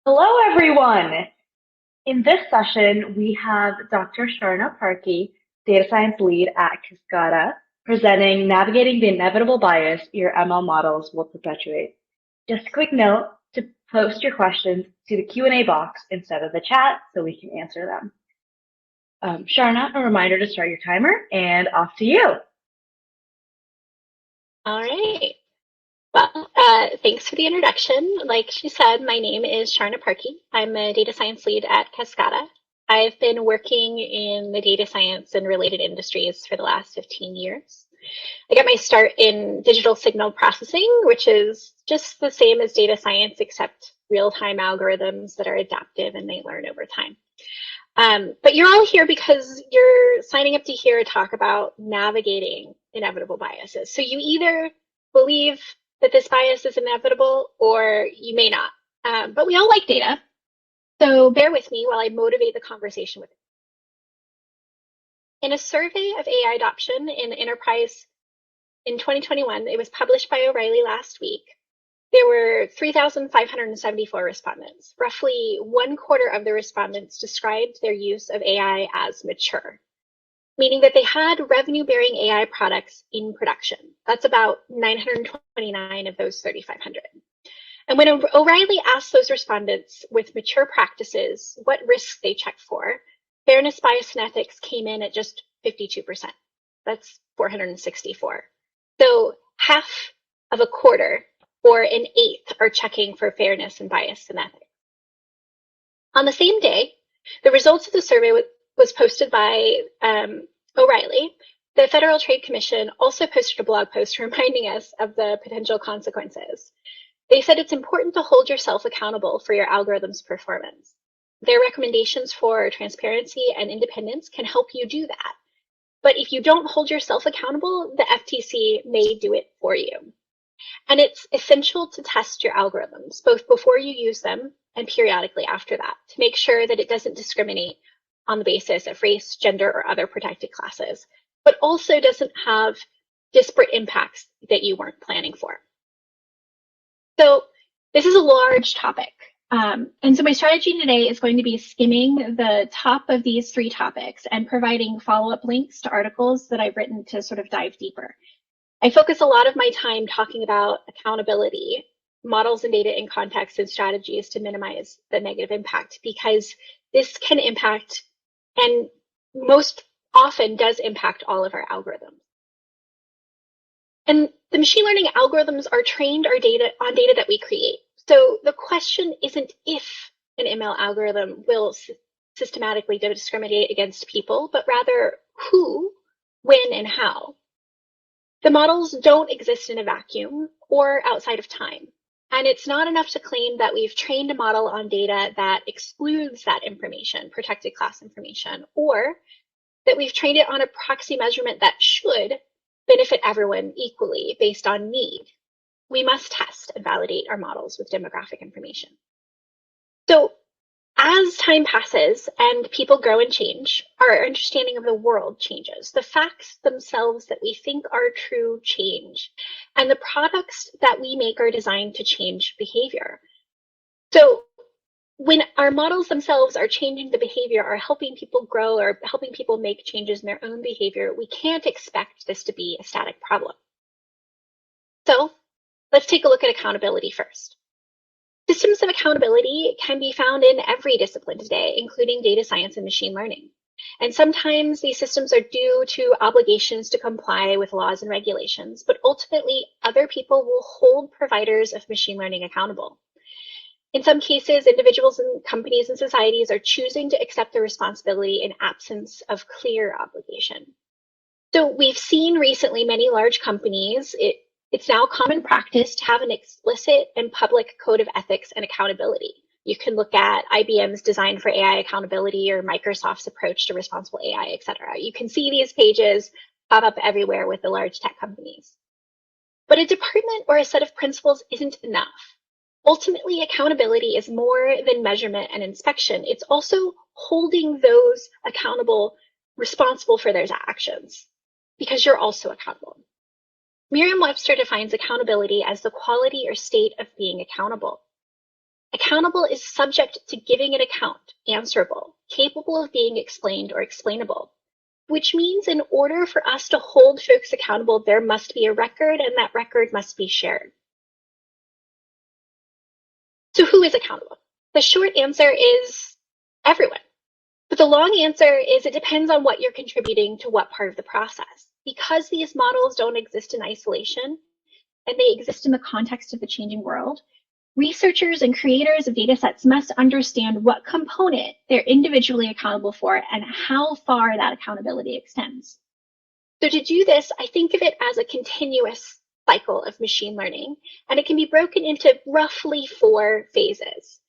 Hello, everyone. In this session, we have Dr. Charna Parkey, Data Science Lead at Kaskada, presenting Navigating the Inevitable Bias Your ML Models Will Perpetuate. Just a quick note to post your questions to the Q&A box instead of the chat so we can answer them. Charna, a reminder to start your timer, and off to you. All right. Well, thanks for the introduction. Like she said, my name is Charna Parkey. I'm a data science lead at Kaskada. I've been working in the data science and related industries for the last 15 years. I got my start in digital signal processing, which is just the same as data science, except real-time algorithms that are adaptive and they learn over time. But you're all here because you're signing up to hear a talk about navigating inevitable biases. So you either believe that this bias is inevitable or you may not. But we all like data. So bear with me while I motivate the conversation with it. In a survey of AI adoption in enterprise in 2021, it was published by O'Reilly last week. There were 3,574 respondents. Roughly 1/4 of the respondents described their use of AI as mature, meaning that they had revenue-bearing AI products in production. That's about 929 of those 3,500. And when O'Reilly asked those respondents with mature practices what risks they checked for, fairness, bias, and ethics came in at just 52%. That's 464. So half of a quarter or an eighth are checking for fairness and bias and ethics. On the same day, the results of the survey was posted by O'Reilly. The Federal Trade Commission also posted a blog post reminding us of the potential consequences. They said it's important to hold yourself accountable for your algorithm's performance. Their recommendations for transparency and independence can help you do that. But if you don't hold yourself accountable, the FTC may do it for you. And it's essential to test your algorithms, both before you use them and periodically after that, to make sure that it doesn't discriminate on the basis of race, gender, or other protected classes, but also doesn't have disparate impacts that you weren't planning for. So this is a large topic. And so my strategy today is going to be skimming the top of these 3 topics and providing follow-up links to articles that I've written to sort of dive deeper. I focus a lot of my time talking about accountability, models and data in context, and strategies to minimize the negative impact, because this can impact, and most often does impact, all of our algorithms. And the machine learning algorithms are trained on data that we create. So the question isn't if an ML algorithm will systematically discriminate against people, but rather who, when, and how. The models don't exist in a vacuum or outside of time. And it's not enough to claim that we've trained a model on data that excludes that information, protected class information, or that we've trained it on a proxy measurement that should benefit everyone equally based on need. We must test and validate our models with demographic information. So as time passes and people grow and change, our understanding of the world changes. The facts themselves that we think are true change, and the products that we make are designed to change behavior. So when our models themselves are changing the behavior, are helping people grow, or helping people make changes in their own behavior, we can't expect this to be a static problem. So let's take a look at accountability first. Systems of accountability can be found in every discipline today, including data science and machine learning. And sometimes these systems are due to obligations to comply with laws and regulations, but ultimately other people will hold providers of machine learning accountable. In some cases, individuals and companies and societies are choosing to accept the responsibility in absence of clear obligation. So we've seen recently many large companies, it's now common practice to have an explicit and public code of ethics and accountability. You can look at IBM's Design for AI Accountability or Microsoft's approach to responsible AI, et cetera. You can see these pages pop up everywhere with the large tech companies. But a department or a set of principles isn't enough. Ultimately, accountability is more than measurement and inspection. It's also holding those accountable, responsible for their actions, because you're also accountable. Merriam-Webster defines accountability as the quality or state of being accountable. Accountable is subject to giving an account, answerable, capable of being explained or explainable, which means in order for us to hold folks accountable, there must be a record and that record must be shared. So who is accountable? The short answer is everyone. But the long answer is it depends on what you're contributing to what part of the process. Because these models don't exist in isolation and they exist in the context of the changing world, researchers and creators of data sets must understand what component they're individually accountable for and how far that accountability extends. So to do this, I think of it as a continuous cycle of machine learning, and it can be broken into roughly 4 phases: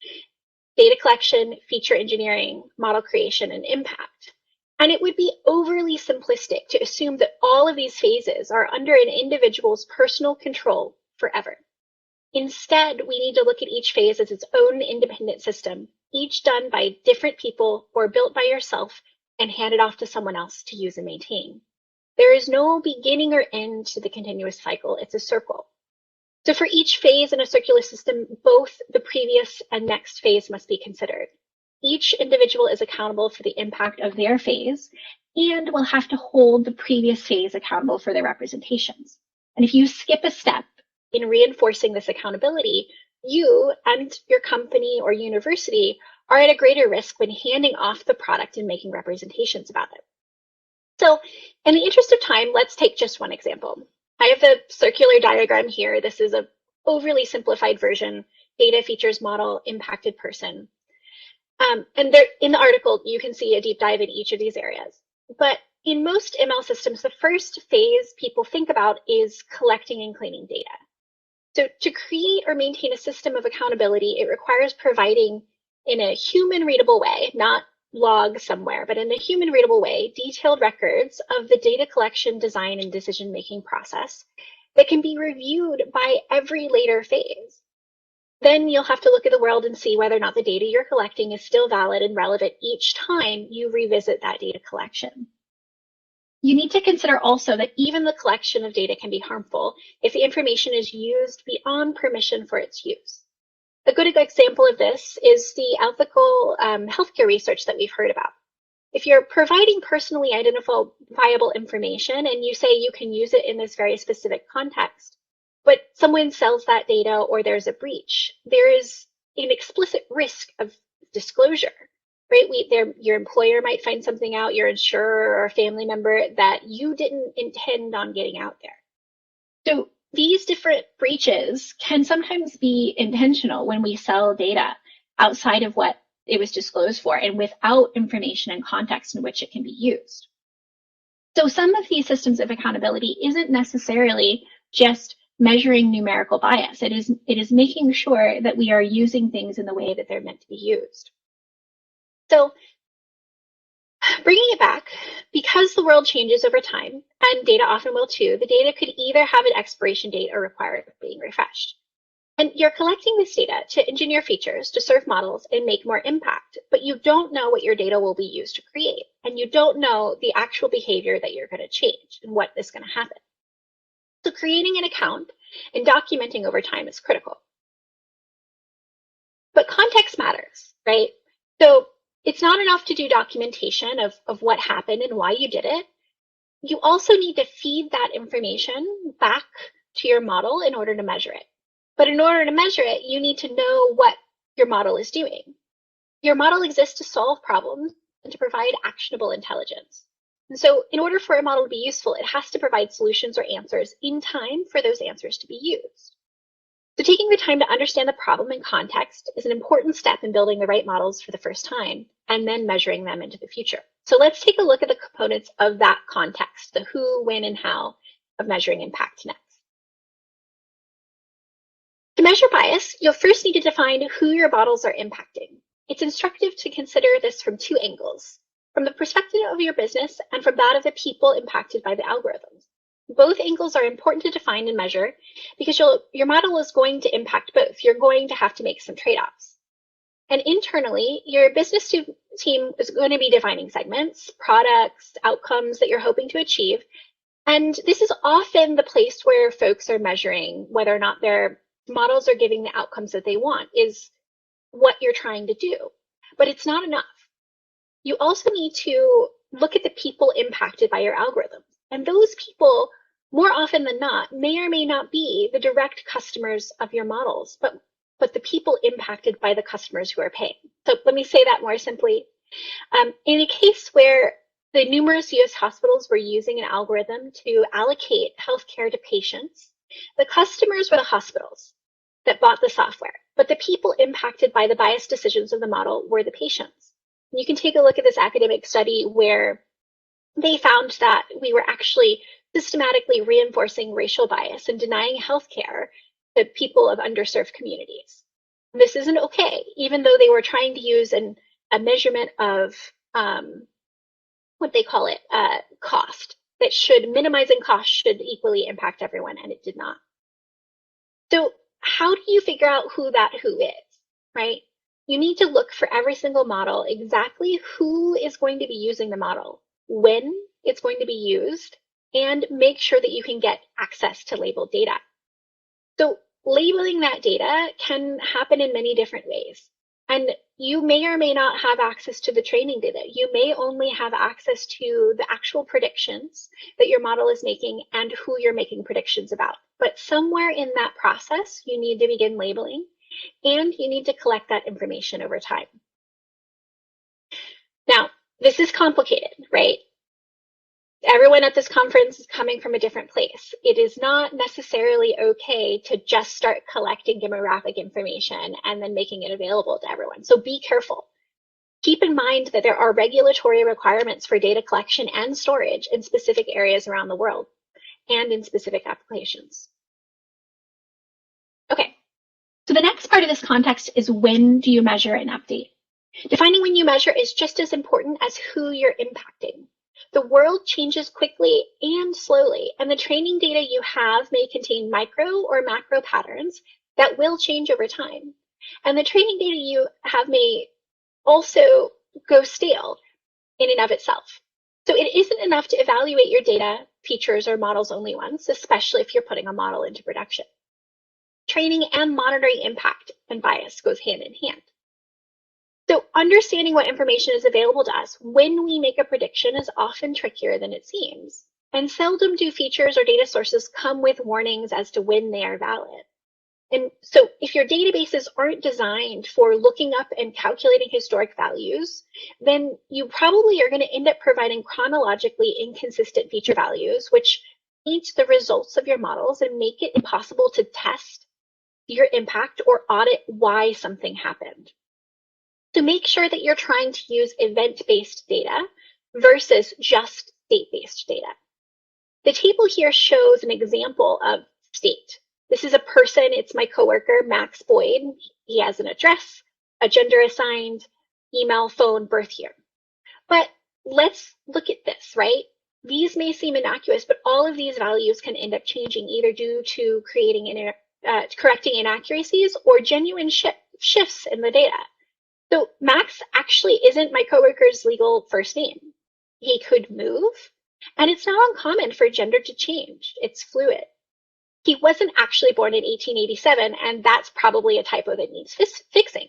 data collection, feature engineering, model creation, and impact. And it would be overly simplistic to assume that all of these phases are under an individual's personal control forever. Instead, we need to look at each phase as its own independent system, each done by different people or built by yourself and handed off to someone else to use and maintain. There is no beginning or end to the continuous cycle. It's a circle. So for each phase in a circular system, both the previous and next phase must be considered. Each individual is accountable for the impact of their phase and will have to hold the previous phase accountable for their representations. And if you skip a step in reinforcing this accountability, you and your company or university are at a greater risk when handing off the product and making representations about it. So in the interest of time, let's take just one example. I have the circular diagram here. This is an overly simplified version: data, features, model, impacted person. And there, in the article, you can see a deep dive in each of these areas. But in most ML systems, the first phase people think about is collecting and cleaning data. So to create or maintain a system of accountability, it requires providing in a human readable way, not log somewhere, but in a human readable way, detailed records of the data collection, design, and decision-making process that can be reviewed by every later phase. Then you'll have to look at the world and see whether or not the data you're collecting is still valid and relevant each time you revisit that data collection. You need to consider also that even the collection of data can be harmful if the information is used beyond permission for its use. A good example of this is the ethical healthcare research that we've heard about. If you're providing personally identifiable information and you say you can use it in this very specific context, but someone sells that data or there's a breach, there is an explicit risk of disclosure, right? Your employer might find something out, your insurer or family member that you didn't intend on getting out there. So these different breaches can sometimes be intentional when we sell data outside of what it was disclosed for and without information and context in which it can be used. So some of these systems of accountability isn't necessarily just measuring numerical bias. It is making sure that we are using things in the way that they're meant to be used. So bringing it back, because the world changes over time, and data often will too, the data could either have an expiration date or require being refreshed. And you're collecting this data to engineer features, to serve models, and make more impact, but you don't know what your data will be used to create, and you don't know the actual behavior that you're going to change and what is going to happen. So creating an account and documenting over time is critical. But context matters, right? So it's not enough to do documentation of what happened and why you did it. You also need to feed that information back to your model in order to measure it. But in order to measure it, you need to know what your model is doing. Your model exists to solve problems and to provide actionable intelligence. And so in order for a model to be useful, it has to provide solutions or answers in time for those answers to be used. So taking the time to understand the problem in context is an important step in building the right models for the first time and then measuring them into the future. So let's take a look at the components of that context, the who, when, and how of measuring impact next. To measure bias, you'll first need to define who your models are impacting. It's instructive to consider this from 2 angles, from the perspective of your business and from that of the people impacted by the algorithms. Both angles are important to define and measure because your model is going to impact both. You're going to have to make some trade-offs. And internally, your business team is going to be defining segments, products, outcomes that you're hoping to achieve. And this is often the place where folks are measuring whether or not their models are giving the outcomes that they want. Is what you're trying to do, but it's not enough. You also need to look at the people impacted by your algorithm. And those people, more often than not, may or may not be the direct customers of your models, but the people impacted by the customers who are paying. So let me say that more simply. In a case where the numerous US hospitals were using an algorithm to allocate healthcare to patients, the customers were the hospitals that bought the software, but the people impacted by the biased decisions of the model were the patients. You can take a look at this academic study where they found that we were actually systematically reinforcing racial bias and denying healthcare to people of underserved communities. This isn't okay, even though they were trying to use a measurement of what they call it, cost, that should minimizing cost should equally impact everyone, and it did not. So how do you figure out who that who is, right? You need to look for every single model exactly who is going to be using the model, when it's going to be used, and make sure that you can get access to labeled data. So labeling that data can happen in many different ways. And you may or may not have access to the training data. You may only have access to the actual predictions that your model is making and who you're making predictions about. But somewhere in that process, you need to begin labeling, and you need to collect that information over time. Now, this is complicated, right? Everyone at this conference is coming from a different place. It is not necessarily okay to just start collecting demographic information and then making it available to everyone. So be careful. Keep in mind that there are regulatory requirements for data collection and storage in specific areas around the world and in specific applications. Okay, so the next part of this context is when do you measure and update? Defining when you measure is just as important as who you're impacting. The world changes quickly and slowly, and the training data you have may contain micro or macro patterns that will change over time. And the training data you have may also go stale in and of itself. So it isn't enough to evaluate your data, features, or models only once, especially if you're putting a model into production. Training and monitoring impact and bias goes hand in hand. So understanding what information is available to us when we make a prediction is often trickier than it seems. And seldom do features or data sources come with warnings as to when they are valid. And so if your databases aren't designed for looking up and calculating historic values, then you probably are going to end up providing chronologically inconsistent feature values, which needs the results of your models and make it impossible to test your impact or audit why something happened. So make sure that you're trying to use event-based data versus just state-based data. The table here shows an example of state. This is a person, it's my coworker, Max Boyd. He has an address, a gender assigned, email, phone, birth year. But let's look at this, right? These may seem innocuous, but all of these values can end up changing either due to correcting inaccuracies or genuine shifts in the data. So Max actually isn't my coworker's legal first name. He could move, and it's not uncommon for gender to change. It's fluid. He wasn't actually born in 1887, and that's probably a typo that needs fixing.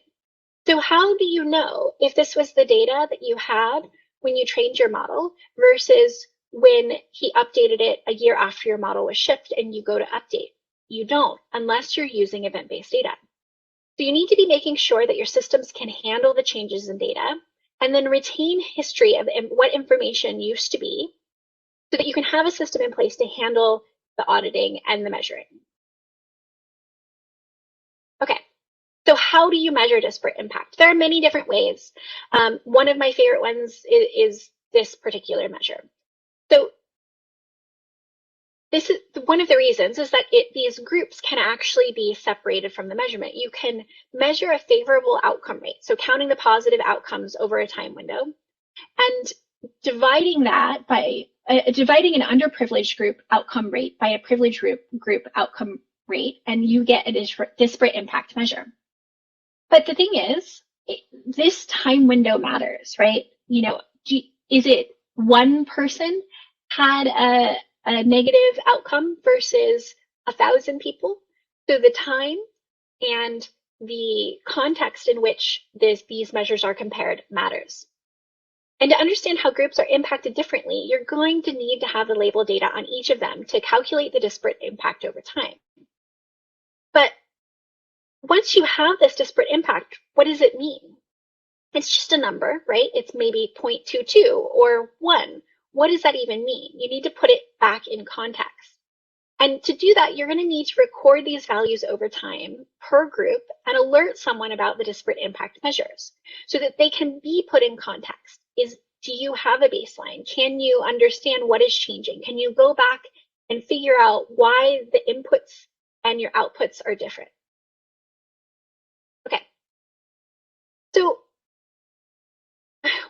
So how do you know if this was the data that you had when you trained your model versus when he updated it a year after your model was shipped and you go to update? You don't, unless you're using event-based data. So you need to be making sure that your systems can handle the changes in data and then retain history of what information used to be so that you can have a system in place to handle the auditing and the measuring. Okay, so how do you measure disparate impact? There are many different ways. One of my favorite ones is this particular measure. So this is one of the reasons is that these groups can actually be separated from the measurement. You can measure a favorable outcome rate, so counting the positive outcomes over a time window, and dividing that by dividing an underprivileged group outcome rate by a privileged group outcome rate, and you get a disparate impact measure. But the thing is, this time window matters, right? You know, is it one person had a negative outcome versus 1,000 people? So the time and the context in which these measures are compared matters. And to understand how groups are impacted differently, you're going to need to have the label data on each of them to calculate the disparate impact over time. But once you have this disparate impact, what does it mean? It's just a number, right? It's maybe 0.22 or 1. What does that even mean? You need to put it back in context. And to do that, you're going to need to record these values over time per group and alert someone about the disparate impact measures so that they can be put in context. Do you have a baseline? Can you understand what is changing? Can you go back and figure out why the inputs and your outputs are different? Okay. So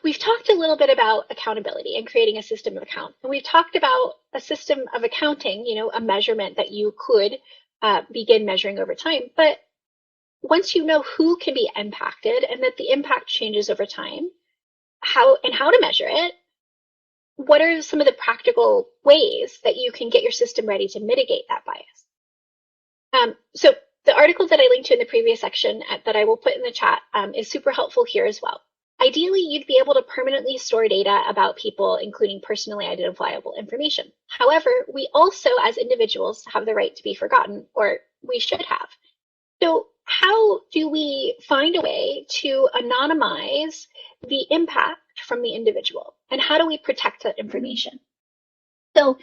we've talked a little bit about accountability and creating a system of account. And we've talked about a system of accounting, a measurement that you could begin measuring over time. But once you know who can be impacted and that the impact changes over time, how to measure it, what are some of the practical ways that you can get your system ready to mitigate that bias? So the article that I linked to in the previous section that I will put in the chat is super helpful here as well. Ideally, you'd be able to permanently store data about people, including personally identifiable information. However, we also, as individuals, have the right to be forgotten, or we should have. So how do we find a way to anonymize the impact from the individual? And how do we protect that information? So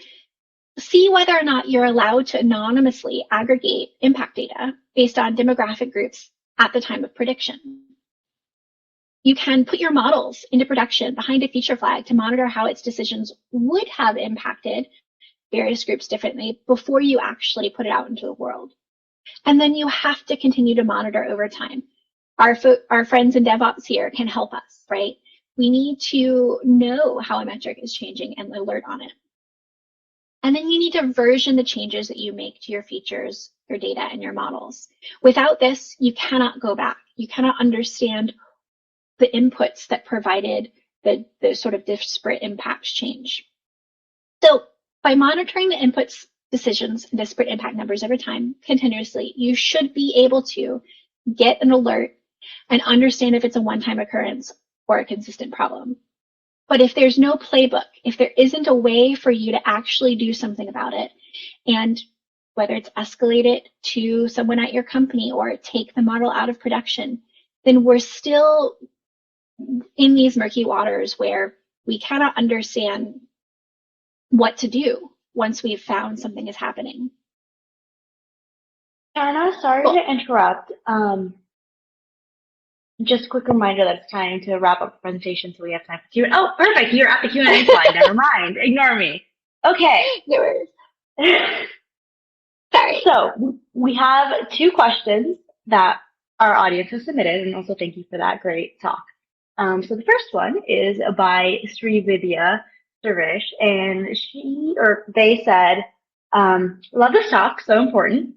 see whether or not you're allowed to anonymously aggregate impact data based on demographic groups at the time of prediction. You can put your models into production behind a feature flag to monitor how its decisions would have impacted various groups differently before you actually put it out into the world. And then you have to continue to monitor over time. Our friends in DevOps here can help us, right? We need to know how a metric is changing and alert on it. And then you need to version the changes that you make to your features, your data, and your models. Without this, you cannot go back. You cannot understand the inputs that provided the sort of disparate impacts change. So by monitoring the inputs, decisions, and disparate impact numbers over time continuously, you should be able to get an alert and understand if it's a one-time occurrence or a consistent problem. But if there's no playbook, if there isn't a way for you to actually do something about it, and whether it's escalate it to someone at your company or take the model out of production, then we're still in these murky waters where we cannot understand what to do once we've found something is happening. Charna, sorry to interrupt. Just a quick reminder that it's time to wrap up the presentation so we have time for Q&A. Oh, perfect. You're at the Q&A slide. Never mind. Ignore me. Okay. No worries. Sorry. So we have 2 questions that our audience has submitted, and also thank you for that great talk. So the first one is by Srividya Suresh, and they said, love this talk, so important.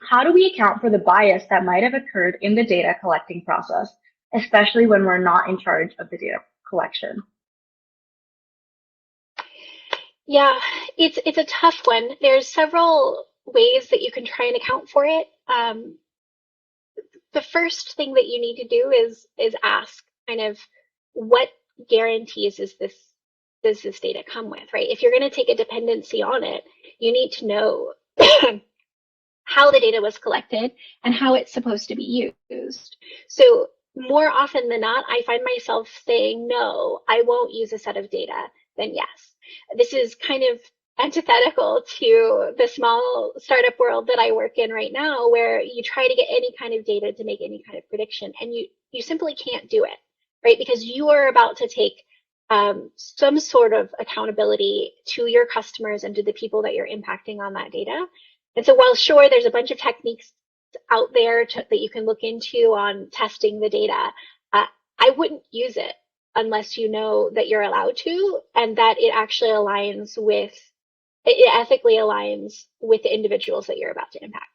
How do we account for the bias that might have occurred in the data collecting process, especially when we're not in charge of the data collection? Yeah, it's a tough one. There's several ways that you can try and account for it. The first thing that you need to do is ask kind of what guarantees does this data come with, right? If you're going to take a dependency on it, you need to know how the data was collected and how it's supposed to be used. So more often than not, I find myself saying, no, I won't use a set of data, then yes. This is kind of antithetical to the small startup world that I work in right now, where you try to get any kind of data to make any kind of prediction, and you simply can't do it, right? Because you are about to take some sort of accountability to your customers and to the people that you're impacting on that data. And so while sure, there's a bunch of techniques out there that you can look into on testing the data, I wouldn't use it unless you know that you're allowed to, and that it actually it ethically aligns with the individuals that you're about to impact.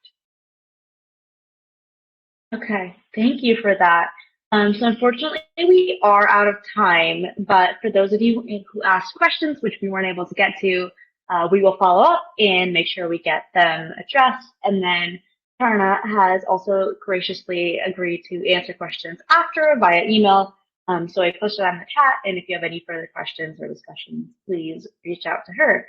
Okay, thank you for that. So unfortunately, we are out of time, but for those of you who asked questions, which we weren't able to get to, we will follow up and make sure we get them addressed. And then Charna has also graciously agreed to answer questions after via email. So I posted on the chat, and if you have any further questions or discussions, please reach out to her.